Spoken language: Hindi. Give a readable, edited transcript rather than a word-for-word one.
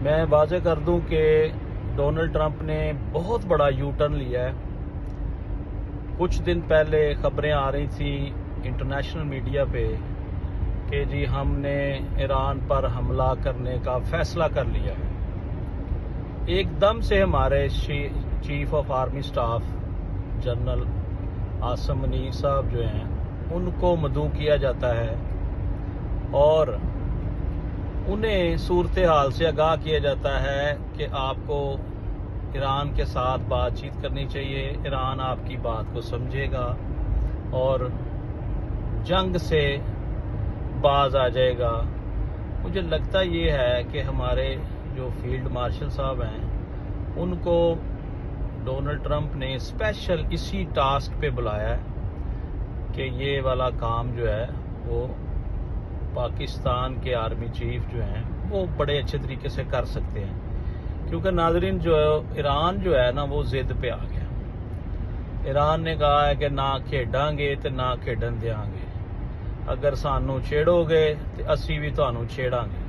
मैं वाज़ेह कर दूं कि डोनाल्ड ट्रंप ने बहुत बड़ा यू टर्न लिया है। कुछ दिन पहले खबरें आ रही थी इंटरनेशनल मीडिया पे कि जी हमने ईरान पर हमला करने का फैसला कर लिया है। एकदम से हमारे chief of army staff general Asim Munir साहब जो हैं उनको मदऊ किया जाता है और उन्हें सूरत हाल से आगाह किया जाता है कि आपको ईरान के साथ बातचीत करनी चाहिए, ईरान आपकी बात को समझेगा और जंग से बाज आ जाएगा। मुझे लगता ये है कि हमारे जो फील्ड मार्शल साहब हैं उनको डोनाल्ड ट्रंप ने स्पेशल इसी टास्क पे बुलाया है कि ये वाला काम जो है वो पाकिस्तान के आर्मी चीफ जो हैं वो बड़े अच्छे तरीके से कर सकते हैं। क्योंकि नाजरीन जो है ईरान जो है ना वो जिद पे आ गया। ईरान ने कहा है कि ना खेडांगे तो ना खेडन देंगे, अगर सानू छेड़ोगे तो असी भी तुहानू छेड़ांगे।